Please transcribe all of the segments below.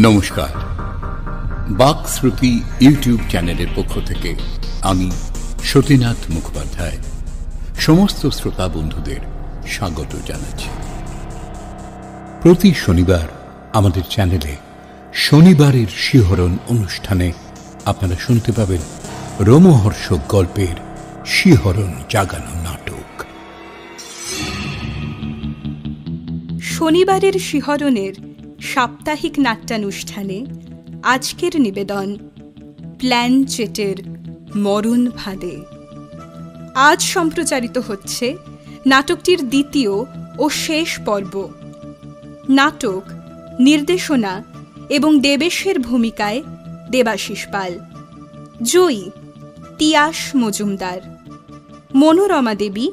নমস্কার, বাকশ্রুতি ইউটিউব চ্যানেলের পক্ষ থেকে আমি সতীনাথ মুখোপাধ্যায় সমস্ত শ্রোতা বন্ধুদের স্বাগত জানাচ্ছি। প্রতি শনিবার আমাদের চ্যানেলে শনিবারের শিহরণ অনুষ্ঠানে আপনারা শুনতে পাবেন রোমহর্ষক গল্পের শিহরণ জাগানো নাটক। শনিবারের শিহরণের সাপ্তাহিক নাট্যানুষ্ঠানে আজকের নিবেদন প্ল্যানচেটের মরণ ফাঁদে। আজ সম্প্রচারিত হচ্ছে নাটকটির দ্বিতীয় ও শেষ পর্ব। নাটক নির্দেশনা এবং দেবেশের ভূমিকায় দেবাশিস পাল, জয়ী তিয়াস মজুমদার, মনোরমা দেবী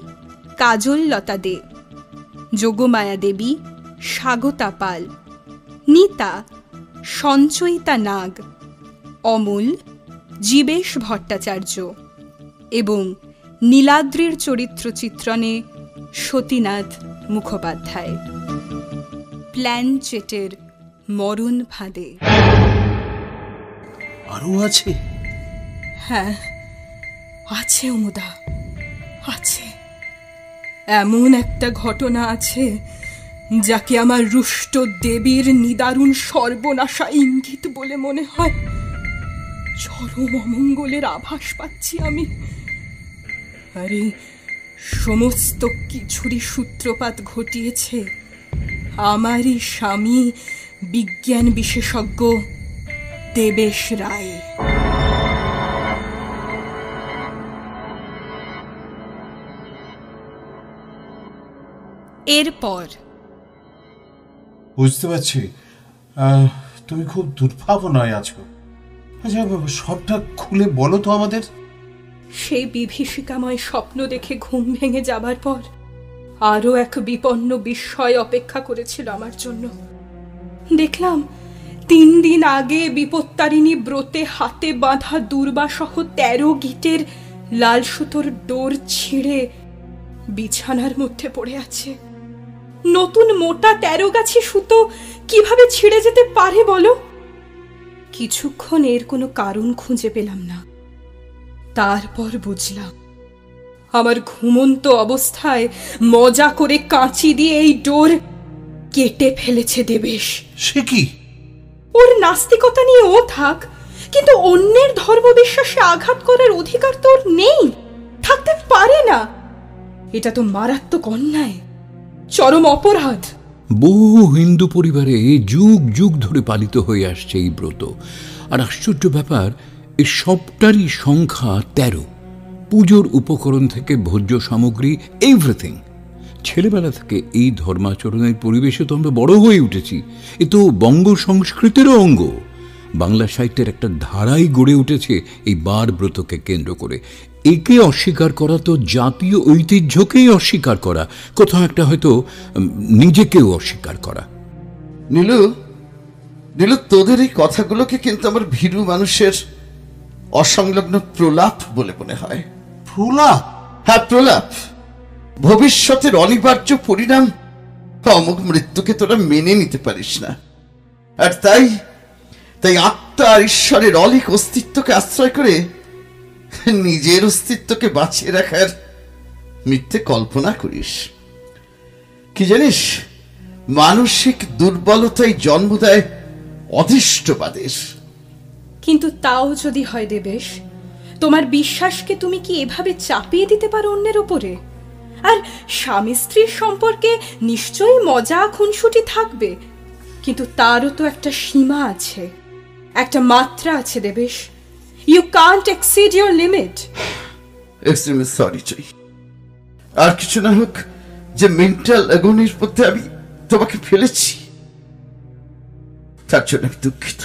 কাজল লতা দে, যোগমায়া দেবী স্বাগতা পাল, নিতা সঞ্চয়িতা নাগ, অমূল জীবেশ ভট্টাচার্য এবং নীলাদ্রির চরিত্র চিত্রণে সতীনাথ মুখোপাধ্যায়। প্ল্যানচেটের মরণ ফাঁদে। আরো আছে? হ্যাঁ আছে অমুদা, আছে। এমন একটা ঘটনা আছে যাকে আমার রুষ্ট দেবীর নিদারুণ সর্বনাশা ইঙ্গিত বলে মনে হয়। চরম অমঙ্গলের আভাস পাচ্ছি আমি। আরে সমস্ত কিছুরই সূত্রপাত ঘটিয়েছে আমারই স্বামী বিজ্ঞান বিশেষজ্ঞ দেবেশ রায়। এরপর বুঝতে পারছি তুমি খুব দুর্ভাবনায় আছো। আচ্ছা, সবটা খুলে বলো তো আমাদের। সেই বিভীষিকাময় স্বপ্ন দেখে ঘুম ভেঙে যাবার পর আরো এক বিপন্ন বিস্ময় অপেক্ষা করেছিল আমার জন্য। দেখলাম 3 দিন আগে বিপত্তারিণী ব্রতে হাতে বাঁধা দুর্বাসহ 13 গিটের লাল সুতোর ডোর ছিঁড়ে বিছানার মধ্যে পড়ে আছে। নতুন মোটা 13 গাছি সুতো কিভাবে ছিঁড়ে যেতে পারে বলো? কিছুক্ষণ এর কোনো কারণ খুঁজে পেলাম না। তারপর বুঝলাম আমার ঘুমন্ত অবস্থায় মজা করে কাঁচি দিয়ে এই ডোর কেটে ফেলেছে দেবেশ। সে কি? ওর নাস্তিকতা নিয়ে ও থাক, কিন্তু অন্যের ধর্মবিশ্বাসে আঘাত করার অধিকার তো ওর নেই, থাকতে পারে না। এটা তো মারাত্মক অন্যায়, চরম অপরাধ। বহু হিন্দু পরিবারে যুগ যুগ ধরে পালিত হয়ে আসছে এই ব্রত। আর আশ্চর্য ব্যাপার, এই সবটারই সংখ্যা 13। পুজোর উপকরণ থেকে ভোজ্য সামগ্রী, এভরিথিং। ছেলেবেলা থেকে এই ধর্মাচরণের পরিবেশে তো আমরা বড় হয়ে উঠেছি। এ তো বঙ্গ সংস্কৃতিরও অঙ্গ। বাংলা সাহিত্যের একটা ধারাই গড়ে উঠেছে এই বার ব্রতকে কেন্দ্র করে। একে অস্বীকার করা তো জাতীয় ঐতিহ্যকেই অস্বীকার করা, কোথাও একটা হয়তো নিজেকেও অস্বীকার করা। নীলু, তোদের এই কথাগুলোকে কিন্তু আমার ভীরু মানুষের অসংলগ্ন প্রলাপ বলে মনে হয়। প্রলাপ? হ্যাঁ, প্রলাপ। ভবিষ্যতের অনিবার্য পরিণাম অমুক মৃত্যুকে তোরা মেনে নিতে পারিস না, আর তাই আত্মা আর ঈশ্বরের অলিক অস্তিত্বকে আশ্রয় করে নিজের অস্তিত্বকে বাঁচিয়ে রাখার মিথ্যে কল্পনা করিস। কি জানিস, মানসিক দুর্বলতাই জন্ম দেয় অদৃষ্টবাদের। কিন্তু তাও যদি হয় দেবেশ, তোমার বিশ্বাসকে তুমি কি এভাবে চাপিয়ে দিতে পারো অন্যের উপরে? আর স্বামী স্ত্রীর সম্পর্কে নিশ্চয়ই মজা খুনসুটি থাকবে, কিন্তু তারও তো একটা সীমা আছে, একটা মাত্রা আছে Debesh. You can't exceed your limit. Extremely sorry চাই। আর কিছু না হোক যে মেন্টাল অ্যাগনির মধ্যে আমি তোমাকে ফেলেছি, তার জন্য আমি দুঃখিত।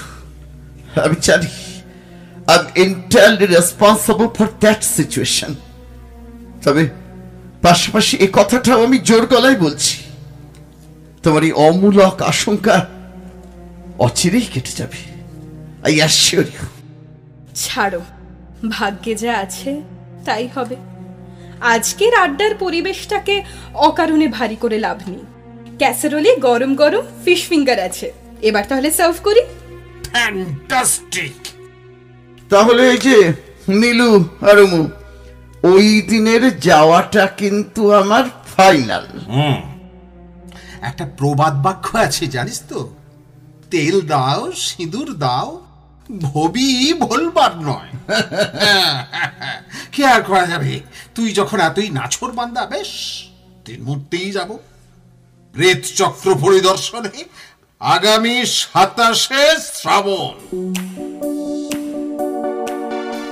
আমি জানি I'm entirely responsible for that situation. তবে পাশাপাশি এই কথাটাও আমি জোর গলায় বলছি, তোমার এই অমূলক আশঙ্কা অচিরেই কেটে যাবে। I assure you. ছাড়ো, ভাগ্যে যা আছে তাই হবে। আজকের আড্ডার পরিবেশটাকে অকারণে ভারী করে লাভ নেই। ক্যাসারোলে গরম গরম ফিশ ফিঙ্গার আছে, এবার তাহলে সার্ভ করি। ফ্যান্টাস্টিক। তাহলে এই যে নীলু আর উমু, ওই দিনের যাওয়াটা কিন্তু আমার ফাইনাল। একটা প্রবাদ বাক্য আছে জানিস তো, তেল দাও সিঁদুর দাও, ভবি ভোলবার নয়। কি আর করা যাবে, তুই যখন এতই নাছোড় বান্দা, বেশ তিন মূর্তিই যাব প্রেত চক্র পরিদর্শনে আগামী 27শে শ্রাবণ।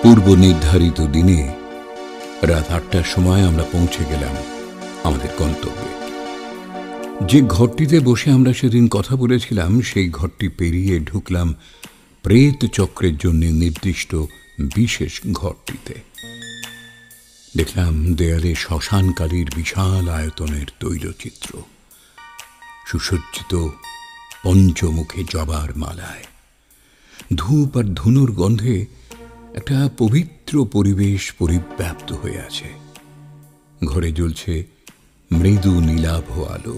পূর্ব নির্ধারিত দিনে রাত 8টার সময় আমরা পৌঁছে গেলাম আমাদের গন্তব্যে। যে ঘরটিতে বসে আমরা সেদিন কথা বলেছিলাম, সেই ঘরটি পেরিয়ে ঢুকলাম প্রেত চক্রের জন্য নির্দিষ্ট বিশেষ ঘরটিতে। দেখলাম দেয়ালে শ্মশানকালীর বিশাল আয়তনের তৈলচিত্র, সুসজ্জিত পঞ্চমুখী জবার মালায়। ধূপ আর ধুনুর গন্ধে একটা পবিত্র পরিবেশ পরিব্যাপ্ত হয়ে আছে। ঘরে জ্বলছে মৃদু নীলাভ আলো।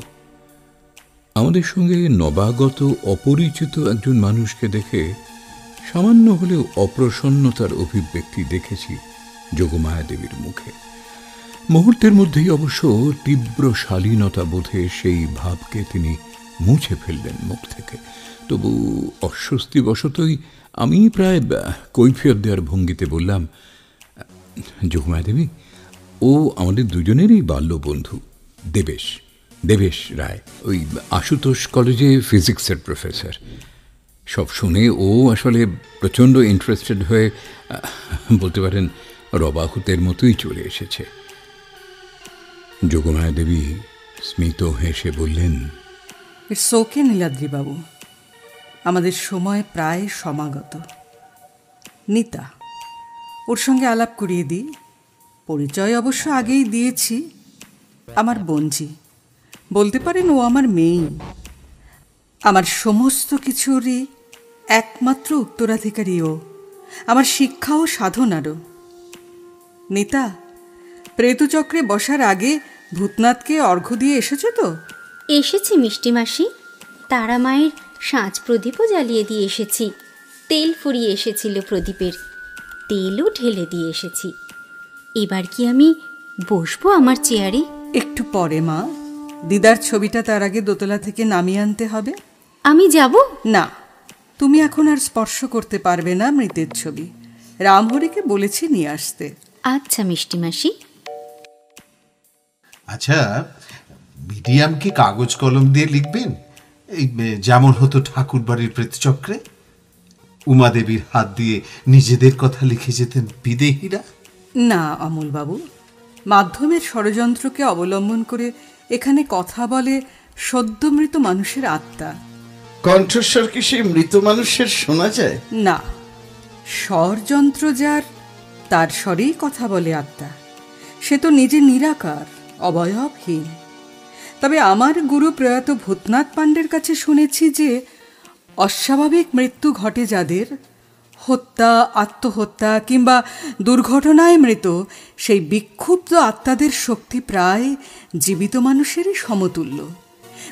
আমাদের সঙ্গে নবাগত অপরিচিত একজন মানুষকে দেখে সামান্য হলেও অপ্রসন্নতার অভিব্যক্তি দেখেছি যোগমায়া দেবীর মুখে। মুহূর্তের মধ্যেই অবশ্য তীব্র শালীনতা বোধে সেই ভাবকে তিনি মুছে ফেললেন মুখ থেকে। তবু অস্বস্তিবশতই আমি প্রায় কৈফিয়ত দেওয়ার ভঙ্গিতে বললাম, যোগমায়া দেবী, ও আমাদের দুজনেরই বাল্য বন্ধু, দেবেশ রায়, ওই আশুতোষ কলেজে ফিজিক্সের প্রফেসর। সব শুনে ও আসলে প্রচণ্ড ইন্টারেস্টেড হয়ে, বলতে পারেন রবাহুতের মতোই চলে এসেছে। যোগমায়া দেবী স্মিত হেসে বললেন, ইটস ওকে নীলাদ্রিবাবু, আমাদের সময় প্রায় সমাগত। নিতা, ওর সঙ্গে আলাপ করিয়ে দিই। পরিচয় অবশ্য আগেই দিয়েছি, আমার বোনজি, বলতে পারেন ও আমার মেয়ে, আমার সমস্ত কিছুরই একমাত্র উত্তরাধিকারী ও, আমার শিক্ষা ও সাধনারও। নিতা, প্রেতচক্রে বসার আগে ভূতনাথকে অর্ঘ্য দিয়ে এসেছো তো? এসেছি মিষ্টি মাসি, তারা মায়ের সাঁচ প্রদীপও জ্বালিয়ে দিয়ে এসেছি। তেল ফুরিয়ে এসেছিল প্রদীপের, তেলও ঢেলে দিয়ে এসেছি। এবার কি আমি বসবো আমার চেয়ারে? একটু পরে মা, দিদার ছবিটা তার আগে দোতলা থেকে নামিয়ে আনতে হবে। আমি যাব না, তুমি এখন আর স্পর্শ করতে পারবে না মৃতের ছবি। রামহরিকে বলেছি নিয়ে আসতে। আচ্ছা মিষ্টি মাসি। আচ্ছা, মিডিয়াম কি কাগজ কলম দিয়ে লিখবেন, এই যেমন হতো ঠাকুর বাড়ির প্রেতচক্রে? উমাদেবীর হাত দিয়ে নিজেদের কথা লিখে যেতেন বিদেহীরা? না অমলবাবু, মাধ্যমের ষড়যন্ত্রকে অবলম্বন করে এখানে কথা বলে সদ্য মৃত মানুষের আত্মা। কণ্ঠস্বর কি সেই মৃত মানুষের শোনা যায়? না, স্বরযন্ত্র যার, তার স্বরেই কথা বলে আত্মা। সে তো নিজে নিরাকার, অবয়বহীন। তবে আমার গুরু প্রয়াত ভূতনাথ পাণ্ডের কাছে শুনেছি যে অস্বাভাবিক মৃত্যু ঘটে যাদের, হত্যা, আত্মহত্যা কিংবা দুর্ঘটনায় মৃত, সেই বিক্ষুব্ধ আত্মাদের শক্তি প্রায় জীবিত মানুষেরই সমতুল্য।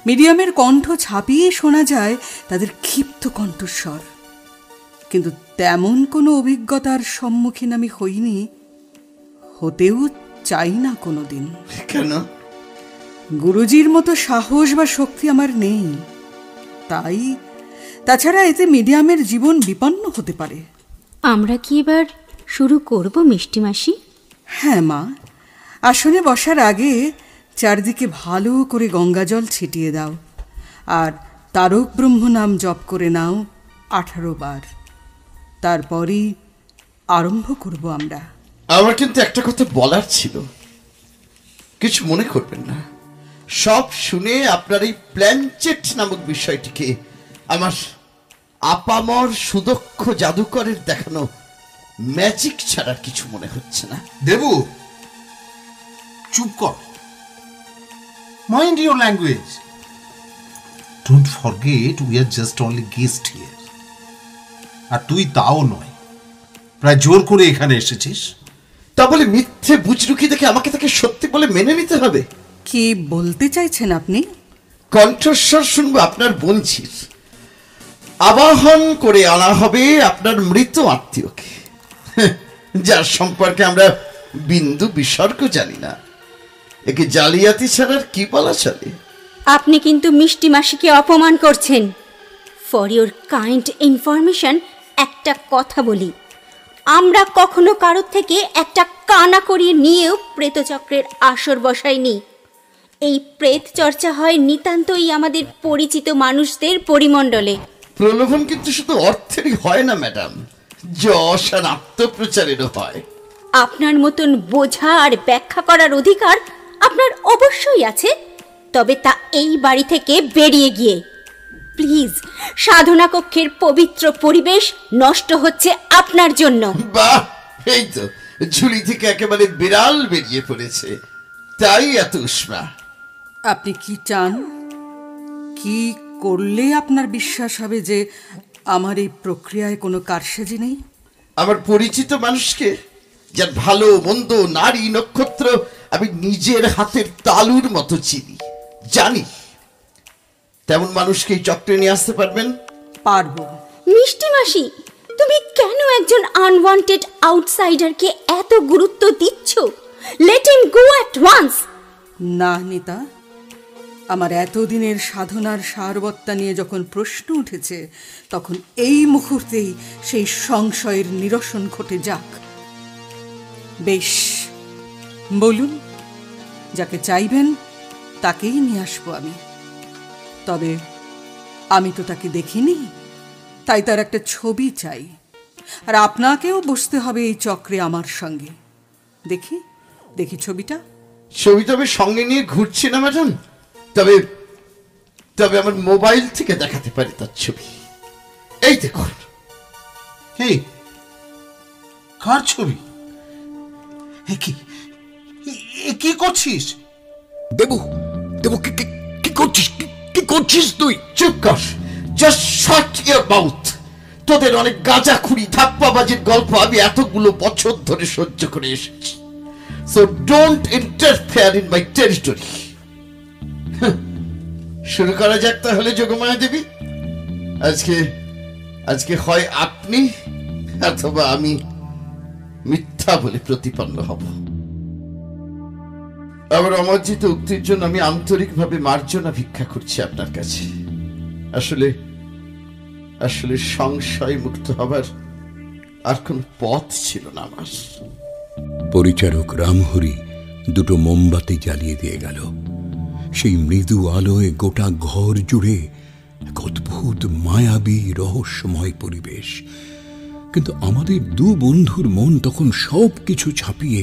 মিডিয়ামের কণ্ঠ ছাপিয়ে শোনা যায় তাদের ক্ষিপ্ত কণ্ঠস্বর। কিন্তু তেমন কোনো অভিজ্ঞতার সম্মুখীন আমি হইনি, হতেও চাই না কোনোদিন। কেন? গুরুজির মতো সাহস বা শক্তি আমার নেই। তাই, তাছাড়া এতে মিডিয়ামের জীবন বিপন্ন হতে পারে। আমরা কি এবার শুরু করব মিষ্টি মাসি? হ্যাঁ মা, আসনে বসার আগে চারদিকে ভালো করে গঙ্গাজল ছিটিয়ে দাও, আর তারক ব্রহ্ম নাম জপ করে নাও 18 বার। তারপরই আরম্ভ করব আমরা। আমার কিন্তু একটা কথা বলার ছিল, কিছু মনে করবেন না। সব শুনে আপনার এই প্ল্যানচেট নামক বিষয়টিকে আমার আপামর সুদক্ষ জাদুকরের দেখানো ম্যাজিক ছাড়া কিছু মনে হচ্ছে না। দেবু, চুপ কর, mind your language. Don't forget we are just only guest here. আর তুই তাও নয়, প্রায় জোর করে এখানে এসেছিস। তা বলে মিথ্যে বুজরুকি দেখে আমাকে তাকে সত্যি বলে মেনে নিতে হবে? কি বলতে চাইছেন আপনি? কণ্ঠস্বর শুনবো আপনার বঞ্চির, আবাহন করে আনা হবে আপনার মৃত আত্মীয়কে, যার সম্পর্কে আমরা বিন্দু বিসর্গ জানি না। একে জালিয়াতি ছাড়ার কি বলা চলে? আপনি কিন্তু মিষ্টি মাসিকে অপমান করছেন। ফর ইউর কাইন্ড ইনফরমেশন একটা কথা বলি, আমরা কখনো কারোর থেকে একটা কানা করিয়ে নিয়েও প্রেতচক্রের আসর বসাইনি। এই প্রেত চর্চা হয় নিতান্তই আমাদের পরিচিত মানুষদের পরিমণ্ডলে। প্রলোভন কিন্তু শুধু অর্থেরই হয় না ম্যাডাম, যশ আর আত্মপ্রচারেরও হয়। আপনার মতন বোঝা আর ব্যাখ্যা করার অধিকার আপনার অবশ্যই আছে, তবে তা এই বাড়ি থেকে বেরিয়ে গিয়ে। প্লিজ, সাধনা কক্ষের পবিত্র পরিবেশ নষ্ট হচ্ছে আপনার জন্য। বাহ, এই তো ঝুলি থেকে একেবারে বিড়াল বেরিয়ে পড়েছে, তাই এত উষ্মা। আপনি কি চান? কি করলে আপনার বিশ্বাস হবে যে আমার এই প্রক্রিয়ায় কোনো কারসাজি নেই? আমার পরিচিত মানুষকে, যার ভালো মন্দ নারী নক্ষত্র আমি নিজের হাতের তালুর মতো চিনি, জানি, তেমন মানুষকে এই চক্রে নিয়ে আসতে পারবেন? পারবো। মিষ্টি মাসি, তুমি কেন একজন আনওয়ান্টেড আউটসাইডারকে এত গুরুত্ব দিচ্ছ? Let him go at once. না নিতা, আমার এতদিনের সাধনার সারবত্তা নিয়ে যখন প্রশ্ন উঠেছে, তখন এই মুহূর্তেই সেই সংশয়ের নিরসন ঘটে যাক। বেশ, বলুন, যাকে চাইবেন তাকেই নিয়ে আসবো আমি। তবে আমি তো তাকে দেখিনি, তাই তার একটা ছবি চাই, আর আপনাকেও বসতে হবে এই চক্রে আমার সঙ্গে। দেখি দেখি ছবিটা। ছবি তবে সঙ্গে নিয়ে ঘুরছি না ম্যাডাম, তবে তবে আমার মোবাইল থেকে দেখাতে পারি তার ছবি। এই দেখুন। এই কার ছবি? কি করছিস দেবু? দেবু, কি করছিস? কি করছিস তুই? চুপ কর, জাস্ট শাট ইওর মাউথ। তোদের অনেক গাঁজাখুরি ধাপ্পাবাজির গল্প আমি এতগুলো বছর ধরে সহ্য করে এসেছি, so don't interfere in my territory. শুরু করা যাক তাহলে যোগমায়া দেবী। আজকে হয় আপনি অথবা আমি মিথ্যা বলে প্রতিপন্ন হব। আমার অমার্জিত উক্তির জন্য আমি আন্তরিকভাবে মার্জনা ভিক্ষা করছি আপনার কাছে। আসলে সংশয় মুক্ত হবার আর কোন পথ ছিল না আমার। পরিচারক রামহরি দুটো মোমবাতি জ্বালিয়ে দিয়ে গেল। সেই মৃদু আলোয় গোটা ঘর জুড়ে এক অদ্ভুত মায়াবী রহস্যময় পরিবেশ। কিন্তু আমাদের দু বন্ধুর মন তখন সব কিছু ছাপিয়ে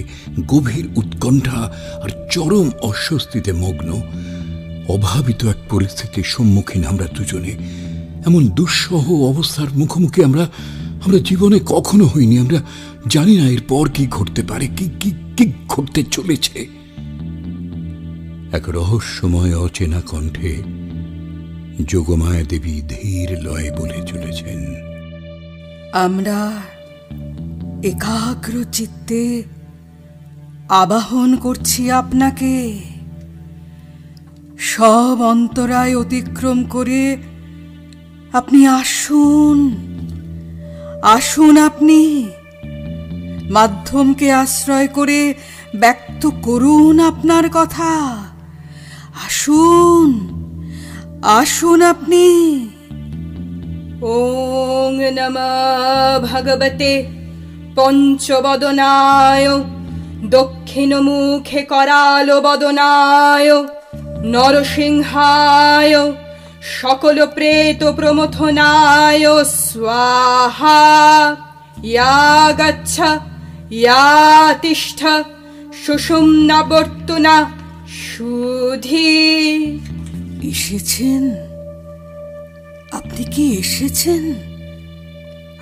গভীর উৎকণ্ঠা আর চরম অস্বস্তিতে মগ্ন। অভাবিত এক পরিস্থিতির সম্মুখীন আমরা দুজনে। এমন দুঃসহ অবস্থার মুখোমুখি আমরা জীবনে কখনো হইনি। আমরা জানি না এরপর কি ঘটতে পারে, কি ঘটতে চলেছে। এক রহস্যময় অচেনা কণ্ঠে যোগমায়া দেবী ধীর লয়ে বলে চলেছেন, আমরা একাগ্র চিত্তে আবাহন করছি আপনাকে। সব অন্তরায় অতিক্রম করে আপনি আসুন, আসুন। আপনি মাধ্যমকে আশ্রয় করে ব্যক্ত করুন আপনার কথা। আসুন, আসুন আপনি। ওং নমঃ ভগবতে পঞ্চবদনায় দক্ষিণ মুখে করাল বদনায় নরসিংহায় সকল প্রেত প্রমথনায় স্বাহা। ইয়া গচ্ছ ইয়া তিষ্ঠ সুষুম্না বর্তুনা সুধি। এসেছেন? আপনি কি এসেছেন?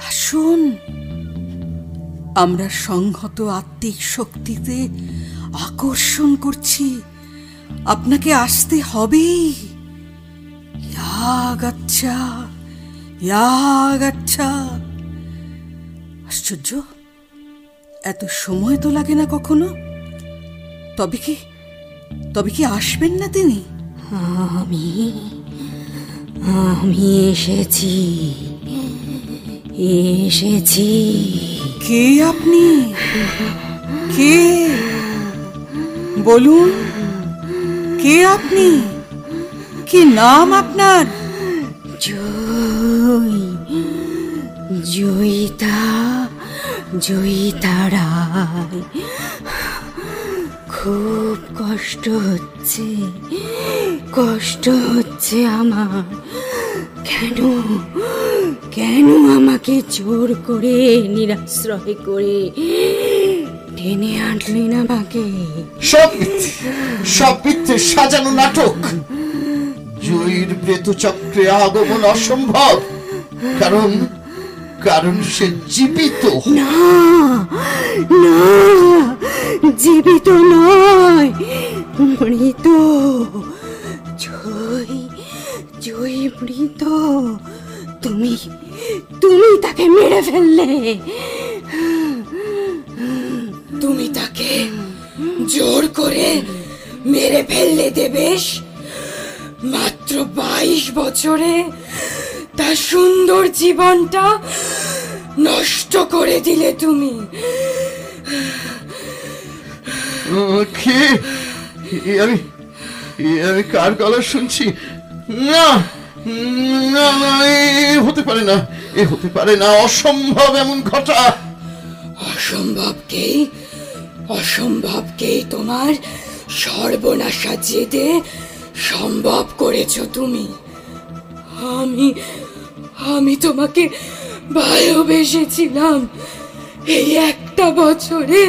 আসুন। আমরা সংহত আত্মিক শক্তিতে আকর্ষণ করছি, আপনাকে আসতে হবেই। ইয়া গচ্ছা, ইয়া গচ্ছা। আশ্চর্য, এত সময় তো লাগে না কখনো। তবে কি আসবেন না তিনি? আমি এসেছি, এসেছি। কে আপনি? কে? বলুন, কে আপনি? কি নাম আপনার? জয়িতা, জয়িতা রায়। খুব কষ্ট হচ্ছে, কষ্ট হচ্ছে আমার। কেন কেন আমাকে জোর করে নিরাশ্রয় করে টেনে আনলেন আমাকে? সব মিথ্যে, সব মিথ্যে সাজানো নাটক। জয়ীর প্রেতচক্রে আগমন অসম্ভব, কারণ কারণ সে জীবিত। না না, জীবিত নয়, মৃত। জয়ী মৃত। তুমি তুমি তাকে মেরে ফেললে। তুমি তাকে জোর করে মেরে ফেললে দেবেশ। মাত্র 22 বছরে তার সুন্দর জীবনটা নষ্ট করে দিলে তুমি। কে? আমি আমি কার গলা শুনছি? না না না, এ হতে পারে না, এ হতে পারে না, অসম্ভব এমন ঘটা। অসম্ভবকেই তোমার সর্বনাশা জেদে সম্ভব করেছ তুমি। আমি তোমাকে ভালোবেসেছিলাম, এই একটা বছরে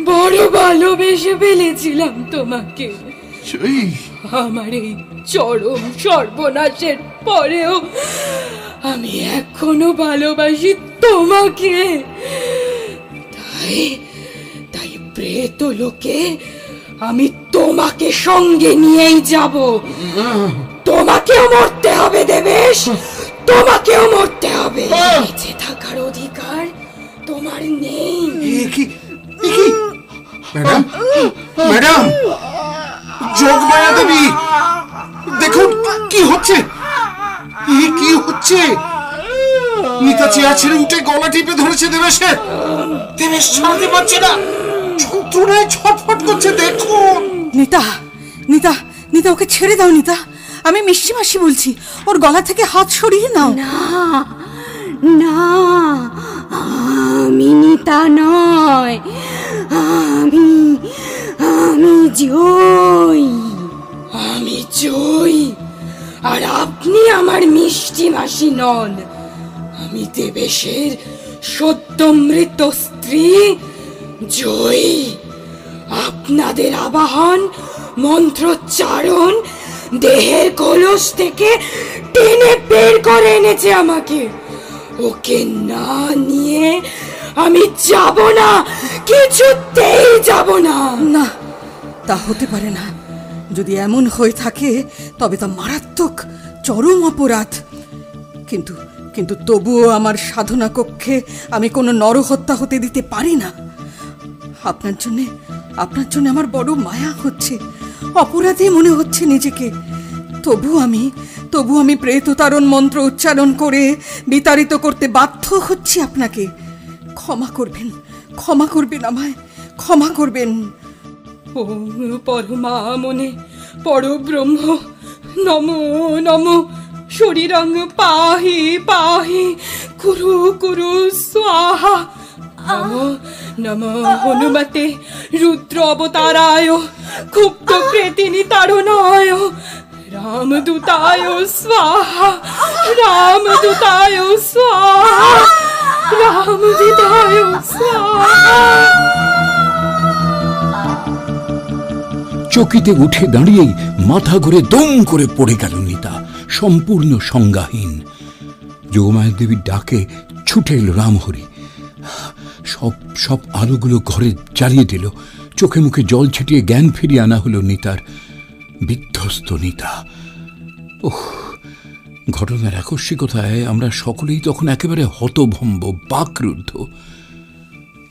বড় ভালোবেসে ফেলেছিলাম তোমাকে। আমার এই চরম সর্বনাশের পরেও আমি এখনো ভালোবাসি তোমাকে। তাই প্রেত লোকে আমি তোমাকে সঙ্গে নিয়েই যাব। তোমাকেও মরতে হবে দেবেশ, তোমাকেও মরতে হবে। বেঁচে থাকার অধিকার তোমার নেই। ম্যাডাম, ম্যাডাম, যোগমায়া দেবী, দেখুন কি হচ্ছে, কি হচ্ছে। নিতা চেয়ার ছেড়ে উঠে গলা টিপে ধরেছে দেবেশের। দেবেশ ছাড়তে পারছে না, যন্ত্রণায় ছটফট করছে। দেখুন। নিতা, নিতা, নিতা, ওকে ছেড়ে দাও নিতা। আমি মিষ্টি মাসি বলছি, ওর গলা থেকে হাত সরিয়ে নাও। না না, আমি নিতা নয়, আমি জয়। আমি জয়, আর আপনি আমার মিষ্টি মাসি নন। আমি দেবেশের সদ্য মৃত স্ত্রী জয়। আপনাদের আবাহন মন্ত্রোচ্চারণ দেহের কলস থেকে টেনে বের করে এনেছে আমাকে। ওকে না নিয়ে আমি যাব না, কিছুতেই যাব না। না, তা হতে পারে না। যদি এমন হয়ে থাকে তবে তা মারাত্মক, চরম অপরাধ। কিন্তু কিন্তু তবুও আমার সাধনা কক্ষে আমি কোনো নরহত্যা হতে দিতে পারি না। আপনার জন্য আমার বড় মায়া হচ্ছে, অপরাধী মনে হচ্ছে নিজেকে। তবু আমি প্রেততারণ মন্ত্র উচ্চারণ করে বিতাড়িত করতে বাধ্য হচ্ছি আপনাকে। ক্ষমা করবেন, ক্ষমা করবেন, আমায় ক্ষমা করবেন। ওম পরমা মনে পরব্রহ্ম নমো নমো শরীরং পাহি পাহি কুরু কুরু স্বাহা। নমো নমো হনুমতে রুদ্র অবতারায় ক্ষুব্ধ প্রেতিনি তারুণায়। রামদূতায় স্বাহা, রামদূতায় স্বাহা, রামদূতায় স্বাহা। চকিতে উঠে দাঁড়িয়েই মাথা ঘুরে দম করে পড়ে গেল নিতা, সম্পূর্ণ সংজ্ঞাহীন। যোগমায়া দেবীর ডাকে ছুটে এলো রামহরি। সব আলোগুলো ঘরে জ্বালিয়ে দিল। চোখে মুখে জল ছিটিয়ে জ্ঞান ফিরিয়ে আনা হলো নিতার। বিধ্বস্ত নিতা। ঘটনার আকস্মিকতায় আমরা সকলেই তখন একেবারে হতভম্ব, বাকরুদ্ধ।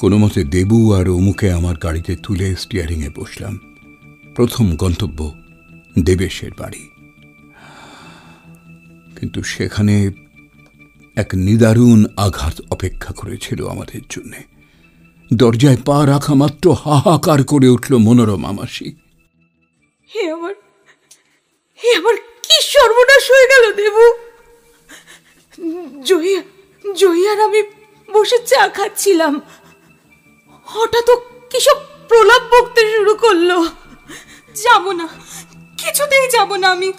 কোনো মতে দেবু আর অমুকে আমার গাড়িতে তুলে স্টিয়ারিংয়ে বসলাম। প্রথম গন্তব্য দেবেশের বাড়ি। কিন্তু সেখানে এক নিদারুণ আঘাত অপেক্ষা করেছিল আমাদের জন্যে। দরজায় পা রাখা মাত্র হাহাকার করে উঠল মনোরমা মাসি। হে আমার কি সর্বনাশ হয়ে গেল দেবু! জয়ী আর আমি বসে চা খাচ্ছিলাম, হঠাৎ কিসব প্রলাপ বকতে শুরু করলো। যাব না, কিছুতেই যাব না আমি।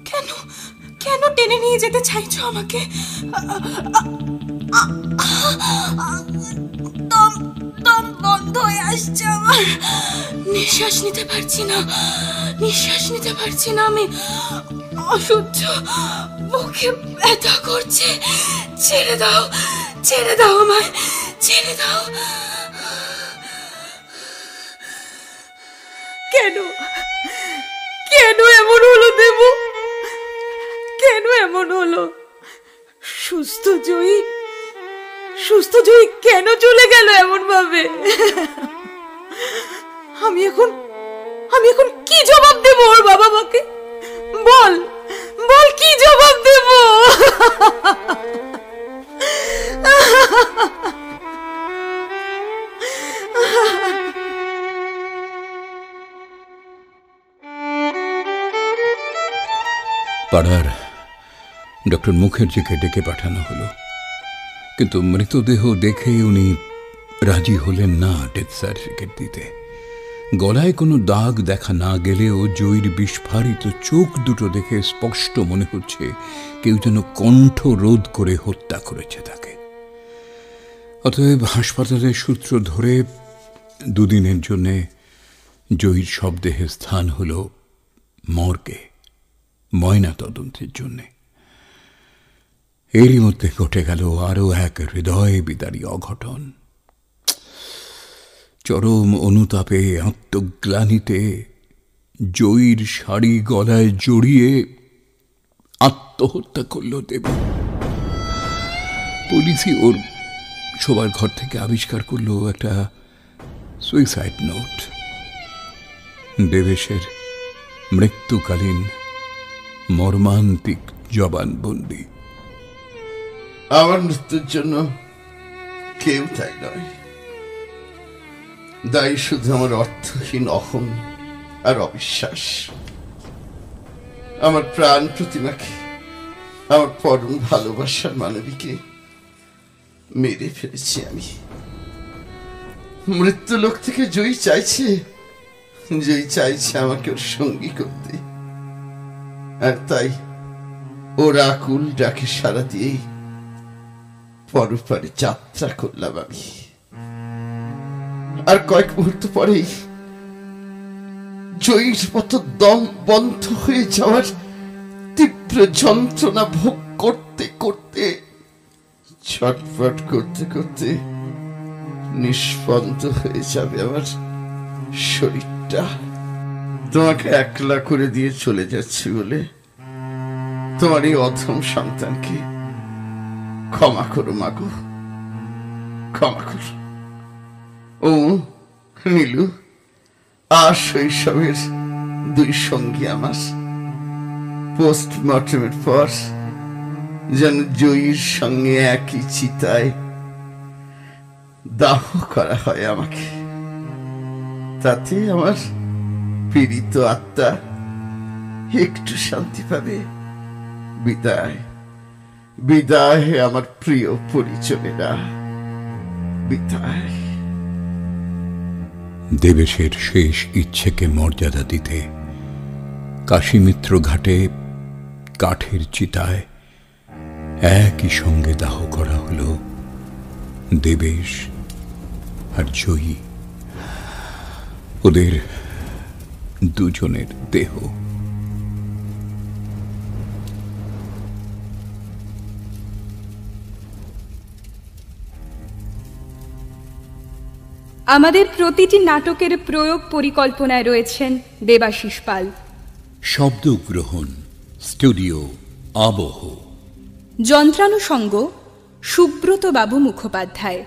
কেন কেন টেনে নিয়ে যেতে চাইছো আমাকে? দম বন্ধ হয়ে আসছে আমার, নিঃশ্বাস নিতে পারছি না আমি। অসহ্য বুকে ব্যথা করছে। ছেড়ে দাও আমায়, ছেড়ে দাও। কেন এমন হলো দেবু? কেন এমন হলো? সুস্থ জয়ী কেন চলে গেল এমন ভাবে? আমি এখন কি জবাব দেব ওর বাবা মাকে? বল কি জবাব দেব? পাড়ার ডক্টর মুখার্জিকে ডেকে পাঠানো হলো, কিন্তু মৃতদেহ দেখে উনি রাজি হলেন না ডেথ সার্টিফিকেট দিতে। গলায় কোনো দাগ দেখা না গেলেও জয়ীর বিস্ফারিত চোখ দুটো দেখে স্পষ্ট মনে হচ্ছে কেউ যেন কণ্ঠ রোধ করে হত্যা করেছে তাকে। অতএব হাসপাতালের সূত্র ধরে দুদিনের জন্যে জয়ীর শবদেহের স্থান হল মর্গে, ময়না তদন্তের জন্যে। এরই মধ্যে ঘটে গেল আরো এক হৃদয় বিদারী অঘটন। চরম অনুতাপে, আত্মগ্লানিতে জয়ীর শাড়ি গলায় জড়িয়ে আত্মহত্যা করল দেব। পুলিশই ওর শোবার ঘর থেকে আবিষ্কার করল একটা সুইসাইড নোট। দেবেশের মৃত্যুকালীন মর্মান্তিক জবানবন্দি। আমার মৃত্যুর জন্য কেউ দায়ী নয়, দায়ী শুধু আমার অর্থহীন অহং আর অবিশ্বাস। আমার প্রাণ প্রতিমাকে, আমার পরম ভালোবাসার মানবীকে মেরে ফেলেছি আমি। মৃত্যু লোক থেকে জয়ী চাইছে আমাকে ওর সঙ্গী করতে, আর তাই ওর আকুল ডাকে সাড়া দিয়েই পরপারে যাত্রা করলাম আমি। আর কয়েক মুহূর্ত পরেই জয়ীর মতো দম বন্ধ হয়ে যাওয়ার তীব্র যন্ত্রণা ভোগ করতে করতে, ছটফট করতে করতে নিষ্পন্দ হয়ে যাবে আমার শরীরটা। তোমাকে একলা করে দিয়ে চলে যাচ্ছি বলে তোমার এই অধম সন্তানকে ক্ষমা করো মাগো, ক্ষমা করো। ও নীলু আর শৈশবের দুই সঙ্গী আমার পোস্টমর্টমের পর যেন জয়ীর সঙ্গে একই চিতায় দাহ করা হয় আমাকে, তাতে আমার পীড়িত আত্মা একটু শান্তি পাবে। বিদায়, বিদায় আমার প্রিয় পরিজনেরা, বিদায়। দেবেশের শেষ ইচ্ছেকে মর্যাদা দিতে কাশীমিত্র ঘাটে কাঠের চিতায় একই সঙ্গে দাহ করা হল দেবেশ আর জয়ী, ওদের দুজনের দেহ। আমাদের প্রতিটি নাটকের প্রয়োগ পরিকল্পনায় রয়েছেন দেবাশিস পাল। শব্দগ্রহণ স্টুডিও আবহ। যন্ত্রানুষঙ্গ সুব্রত বাবু মুখোপাধ্যায়।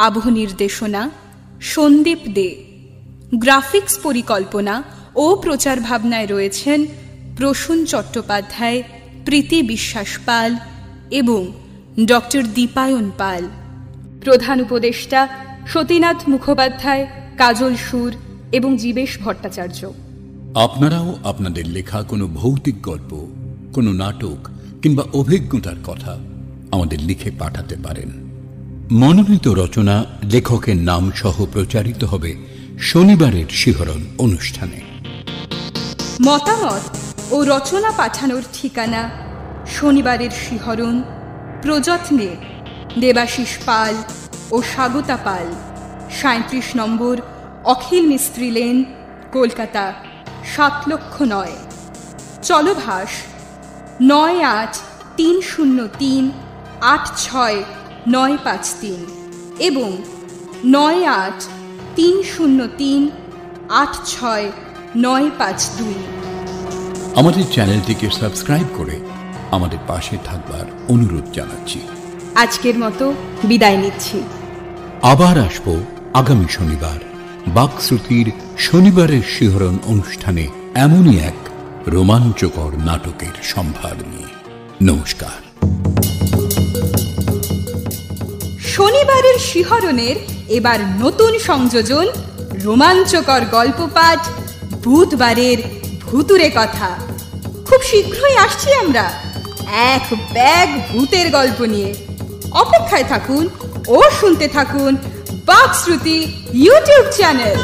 আবহ নির্দেশনা সন্দীপ দে। গ্রাফিক্স পরিকল্পনা ও প্রচার ভাবনায় রয়েছেন প্রসূন চট্টোপাধ্যায়, প্রীতি বিশ্বাস পাল এবং ডক্টর দীপায়ন পাল। প্রধান উপদেষ্টা সতীনাথ মুখোপাধ্যায়, কাজল সুর এবং জীবেশ ভট্টাচার্য। আপনারাও আপনাদের লেখা কোনো ভৌতিক গল্প, কোনো নাটক কিংবা অভিজ্ঞতার কথা আমাদের লিখে পাঠাতে পারেন। মনোনীত রচনা লেখকের নাম সহ প্রচারিত হবে শনিবারের শিহরণ অনুষ্ঠানে। মতামত ও রচনা পাঠানোর ঠিকানা শনিবারের শিহরণ, প্রযত্নে দেবাশিস পাল ও স্বাগতা পাল, 37 নম্বর অখিল মিস্ত্রি লেন, কলকাতা 7,09,000। চলভাস 9830386953 এবং 9830386952। আমাদের চ্যানেলটিকে সাবস্ক্রাইব করে আমাদের পাশে থাকবার অনুরোধ জানাচ্ছি। আজকের মতো বিদায় নিচ্ছি। আবার আসব আগামী শনিবার বাকশ্রুতির শনিবারের শিহরণ অনুষ্ঠানে এমনই এক রোমাঞ্চকর নাটকের সম্ভার নিয়ে। নমস্কার। শনিবারের শিহরণের এবার নতুন সংযোজন, রোমাঞ্চকর গল্প পাঠ, বুধবারের ভুতুরে কথা। খুব শীঘ্রই আসছি আমরা এক ব্যাগ ভূতের গল্প নিয়ে। অপেক্ষায় থাকুন ও শুনতে থাকুন বাকশ্রুতি ইউটিউব চ্যানেল।